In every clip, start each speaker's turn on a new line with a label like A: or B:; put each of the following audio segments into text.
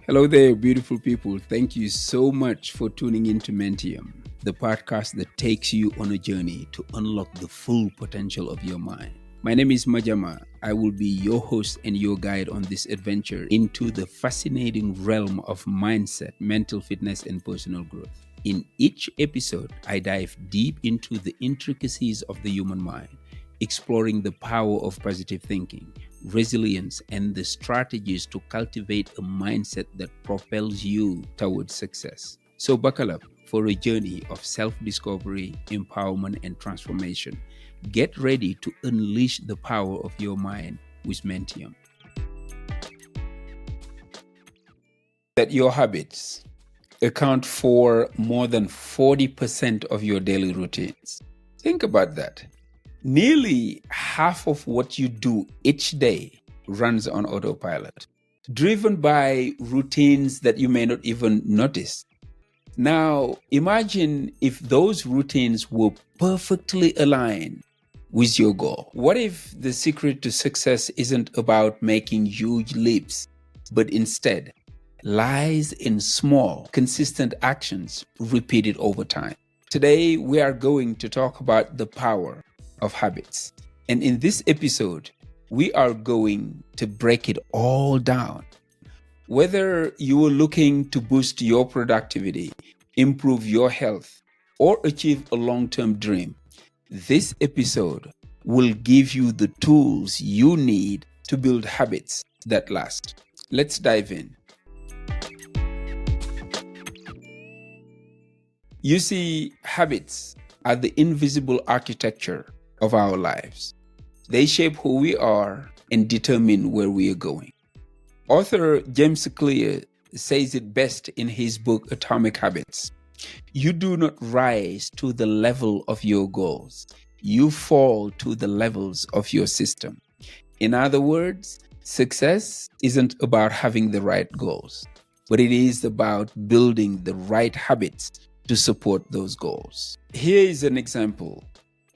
A: Hello there, beautiful people. Thank you so much for tuning into Mentium, the podcast that takes you on a journey to unlock the full potential of your mind. My name is Majama. I will be your host and your guide on this adventure into the fascinating realm of mindset, mental fitness, and personal growth. In each episode, I dive deep into the intricacies of the human mind, exploring the power of positive thinking, resilience, and the strategies to cultivate a mindset that propels you towards success. So buckle up for a journey of self-discovery, empowerment, and transformation. Get ready to unleash the power of your mind with Mentium. That your habits account for more than 40% of your daily routines. Think about that. Nearly half of what you do each day runs on autopilot, driven by routines that you may not even notice. Now, imagine if those routines were perfectly aligned with your goal. What if the secret to success isn't about making huge leaps, but instead lies in small, consistent actions repeated over time? Today, we are going to talk about the power of habits. And in this episode, we are going to break it all down. Whether you are looking to boost your productivity, improve your health, or achieve a long-term dream, this episode will give you the tools you need to build habits that last. Let's dive in. You see, habits are the invisible architecture of our lives. They shape who we are and determine where we are going. Author James Clear says it best in his book Atomic Habits. You do not rise to the level of your goals. You fall to the levels of your system. In other words, success isn't about having the right goals, but it is about building the right habits to support those goals. Here is an example.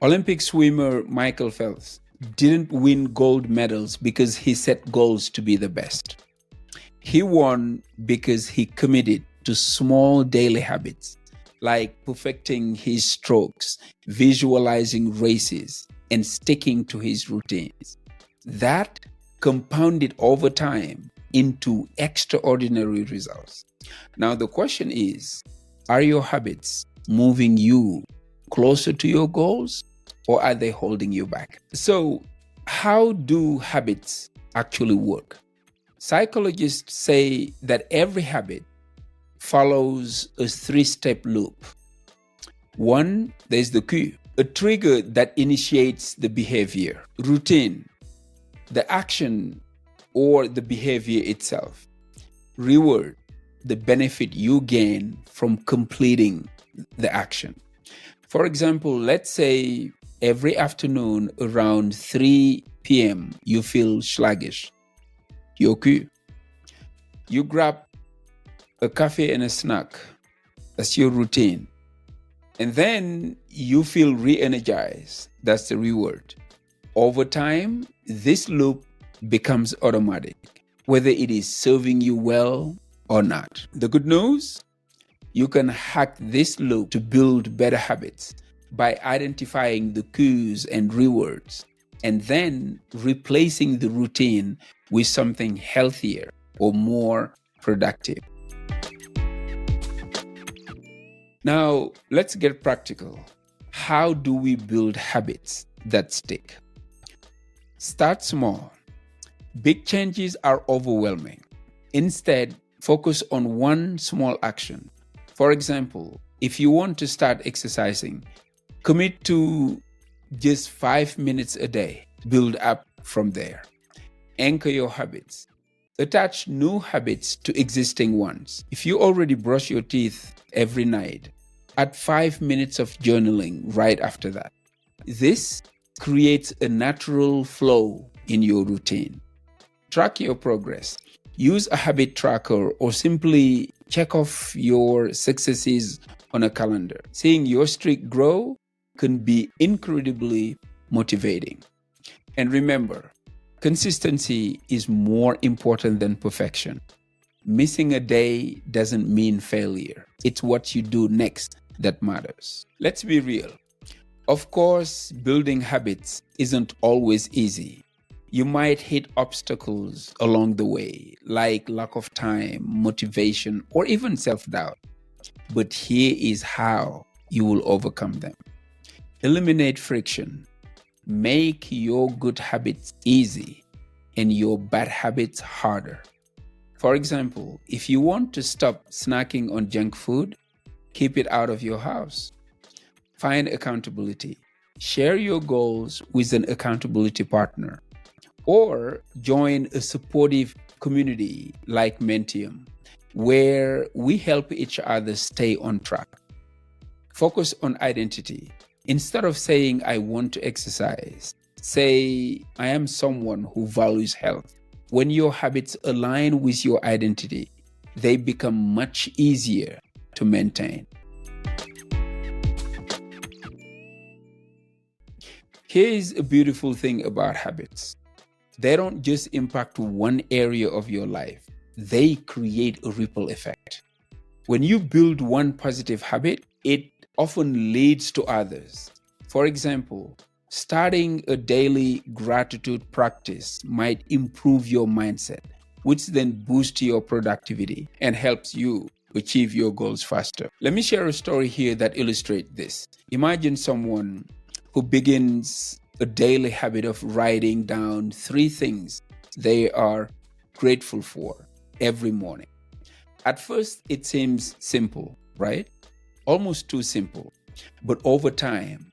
A: Olympic swimmer Michael Phelps didn't win gold medals because he set goals to be the best. He won because he committed to small daily habits, like perfecting his strokes, visualizing races, and sticking to his routines. That compounded over time into extraordinary results. Now the question is, are your habits moving you closer to your goals, or are they holding you back? So, how do habits actually work? Psychologists say that every habit follows a three-step loop. One, there's the cue, a trigger that initiates the behavior. Routine, the action or the behavior itself. Reward, the benefit you gain from completing the action. For example, let's say every afternoon around 3 p.m. you feel sluggish. Your cue. You grab a coffee and a snack. That's your routine. And then you feel re-energized. That's the reward. Over time, this loop becomes automatic, whether it is serving you well or not. The good news? You can hack this loop to build better habits by identifying the cues and rewards, and then replacing the routine with something healthier or more productive. Now, let's get practical. How do we build habits that stick? Start small. Big changes are overwhelming. Instead, focus on one small action. For example, if you want to start exercising, commit to just 5 minutes a day. Build up from there. Anchor your habits. Attach new habits to existing ones. If you already brush your teeth every night, add 5 minutes of journaling right after that. This creates a natural flow in your routine. Track your progress. Use a habit tracker or simply check off your successes on a calendar. Seeing your streak grow can be incredibly motivating. And remember, consistency is more important than perfection. Missing a day doesn't mean failure. It's what you do next that matters. Let's be real. Of course, building habits isn't always easy. You might hit obstacles along the way, like lack of time, motivation, or even self-doubt. But here is how you will overcome them. Eliminate friction. Make your good habits easy and your bad habits harder. For example, if you want to stop snacking on junk food, keep it out of your house. Find accountability. Share your goals with an accountability partner. Or join a supportive community like Mentium, where we help each other stay on track. Focus on identity. Instead of saying, I want to exercise, say, I am someone who values health. When your habits align with your identity, they become much easier to maintain. Here's a beautiful thing about habits. They don't just impact one area of your life. They create a ripple effect. When you build one positive habit, it often leads to others. For example, starting a daily gratitude practice might improve your mindset, which then boosts your productivity and helps you achieve your goals faster. Let me share a story here that illustrates this. Imagine someone who begins a daily habit of writing down 3 things they are grateful for every morning. At first, it seems simple, right? Almost too simple. But over time,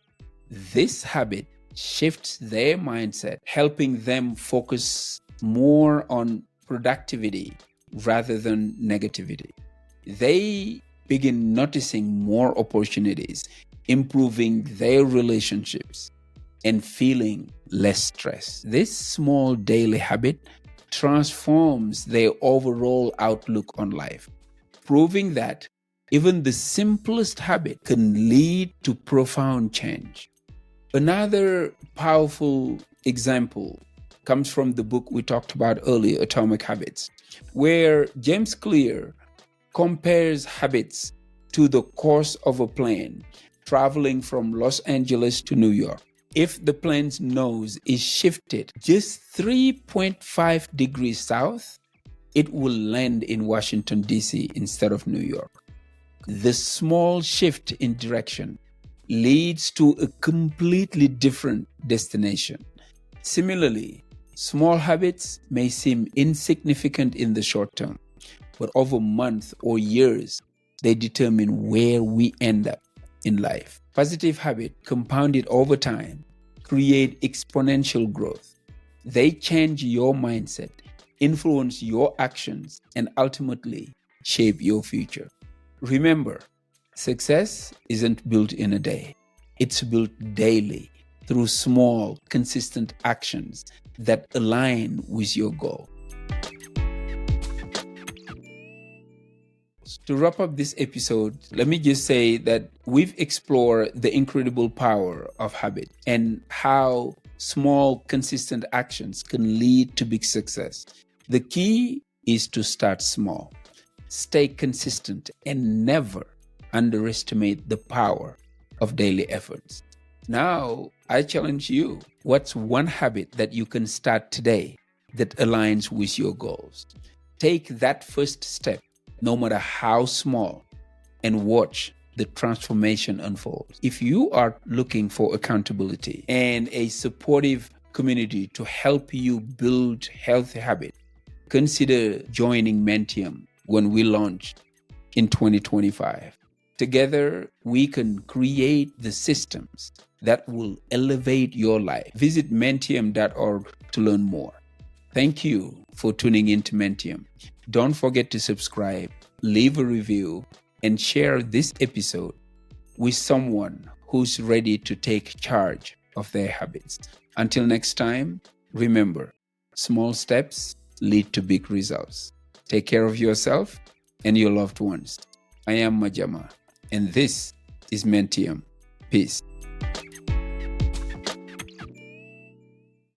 A: this habit shifts their mindset, helping them focus more on productivity rather than negativity. They begin noticing more opportunities, improving their relationships, and feeling less stress. This small daily habit transforms their overall outlook on life, proving that even the simplest habit can lead to profound change. Another powerful example comes from the book we talked about earlier, Atomic Habits, where James Clear compares habits to the course of a plane traveling from Los Angeles to New York. If the plane's nose is shifted just 3.5 degrees south, it will land in Washington, D.C. instead of New York. The small shift in direction leads to a completely different destination. Similarly, small habits may seem insignificant in the short term, but over months or years, they determine where we end up in life. Positive habits compounded over time create exponential growth. They change your mindset, influence your actions, and ultimately shape your future. Remember, success isn't built in a day. It's built daily through small, consistent actions that align with your goal. To wrap up this episode, let me just say that we've explored the incredible power of habit and how small, consistent actions can lead to big success. The key is to start small, stay consistent, and never underestimate the power of daily efforts. Now, I challenge you. What's one habit that you can start today that aligns with your goals? Take that first step, no matter how small, and watch the transformation unfold. If you are looking for accountability and a supportive community to help you build healthy habits, consider joining Mentium when we launch in 2025. Together, we can create the systems that will elevate your life. Visit Mentium.org to learn more. Thank you for tuning into Mentium. Don't forget to subscribe, leave a review, and share this episode with someone who's ready to take charge of their habits. Until next time, remember, small steps lead to big results. Take care of yourself and your loved ones. I am Majama, and this is Mentium. Peace.